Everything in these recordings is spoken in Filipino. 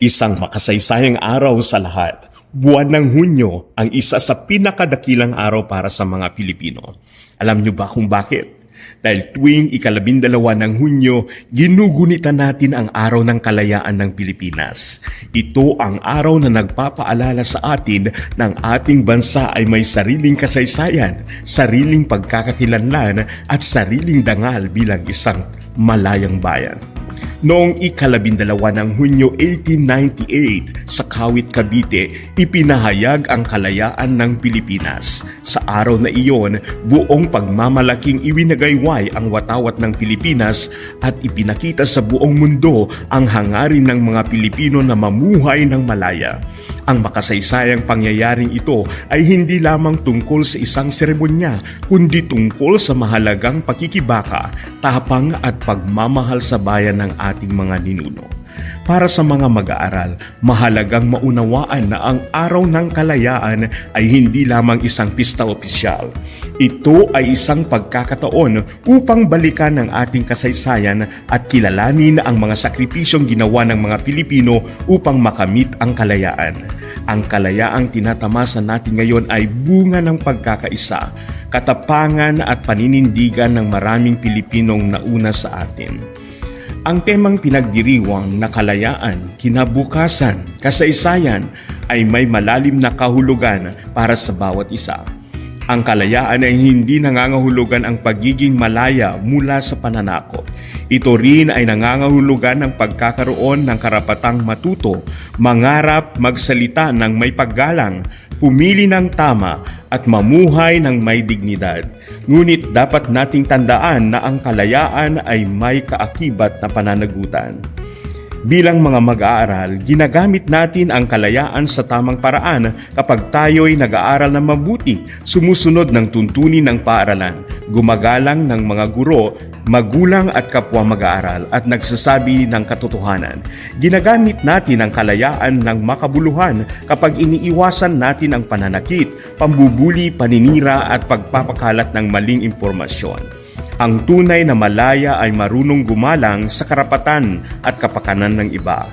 Isang makasaysayang araw sa lahat. Buwan ng Hunyo ang isa sa pinakadakilang araw para sa mga Pilipino. Alam niyo ba kung bakit? Dahil tuwing ika-12 ng Hunyo, ginugunitan natin ang araw ng kalayaan ng Pilipinas. Ito ang araw na nagpapaalala sa atin ng ating bansa ay may sariling kasaysayan, sariling pagkakakilanlan at sariling dangal bilang isang malayang bayan. Noong ika-12 ng Hunyo 1898 sa Kawit, Cavite, ipinahayag ang kalayaan ng Pilipinas. Sa araw na iyon, buong pagmamalaking iwinagayway ang watawat ng Pilipinas at ipinakita sa buong mundo ang hangarin ng mga Pilipino na mamuhay ng malaya. Ang makasaysayang pangyayaring ito ay hindi lamang tungkol sa isang seremonya, kundi tungkol sa mahalagang pakikibaka, tapang at pagmamahal sa bayan ng ating mga ninuno. Para sa mga mag-aaral, mahalagang maunawaan na ang Araw ng Kalayaan ay hindi lamang isang pista opisyal. Ito ay isang pagkakataon upang balikan ang ating kasaysayan at kilalanin ang mga sakripisyong ginawa ng mga Pilipino upang makamit ang kalayaan. Ang kalayaang tinatamasa natin ngayon ay bunga ng pagkakaisa, katapangan at paninindigan ng maraming Pilipinong nauna sa atin. Ang temang pinagdiriwang na kalayaan, kinabukasan, kasaysayan ay may malalim na kahulugan para sa bawat isa. Ang kalayaan ay hindi nangangahulugan ang pagiging malaya mula sa pananakot. Ito rin ay nangangahulugan ng pagkakaroon ng karapatang matuto, mangarap, magsalita ng may paggalang, pumili ng tama at mamuhay ng may dignidad. Ngunit dapat nating tandaan na ang kalayaan ay may kaakibat na pananagutan. Bilang mga mag-aaral, ginagamit natin ang kalayaan sa tamang paraan kapag tayo'y nag-aaral na mabuti, sumusunod ng tuntunin ng paaralan, gumagalang ng mga guro, magulang at kapwa mag-aaral at nagsasabi ng katotohanan. Ginagamit natin ang kalayaan ng makabuluhan kapag iniiwasan natin ang pananakit, pambubuli, paninira at pagpapakalat ng maling impormasyon. Ang tunay na malaya ay marunong gumalang sa karapatan at kapakanan ng iba.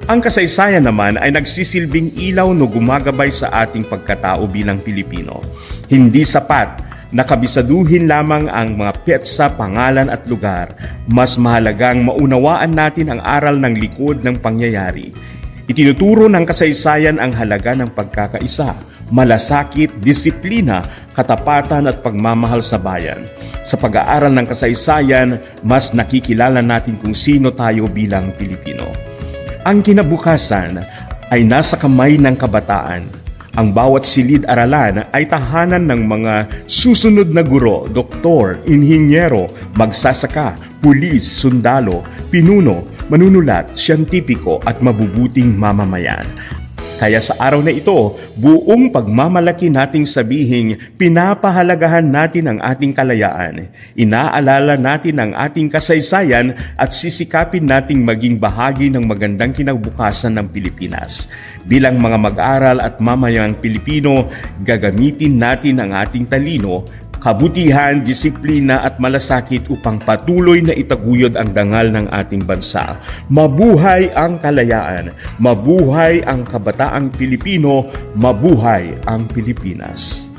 Ang kasaysayan naman ay nagsisilbing ilaw na gumagabay sa ating pagkatao bilang Pilipino. Hindi sapat na kabisaduhin lamang ang mga petsa, pangalan at lugar. Mas mahalagang maunawaan natin ang aral ng likod ng pangyayari. Itinuturo ng kasaysayan ang halaga ng pagkakaisa, malasakit, disiplina, katapatan at pagmamahal sa bayan. Sa pag-aaral ng kasaysayan, mas nakikilala natin kung sino tayo bilang Pilipino. Ang kinabukasan ay nasa kamay ng kabataan. Ang bawat silid-aralan ay tahanan ng mga susunod na guro, doktor, inhinyero, magsasaka, pulis, sundalo, pinuno, manunulat, siyentipiko at mabubuting mamamayan. Kaya sa araw na ito, buong pagmamalaki nating sabihing pinapahalagahan natin ang ating kalayaan, inaalala natin ang ating kasaysayan at sisikapin nating maging bahagi ng magandang kinabukasan ng Pilipinas. Bilang mga mag-aral at mamayang Pilipino, gagamitin natin ang ating talino, kabutihan, disiplina at malasakit upang patuloy na itaguyod ang dangal ng ating bansa. Mabuhay ang kalayaan, mabuhay ang kabataang Pilipino, mabuhay ang Pilipinas.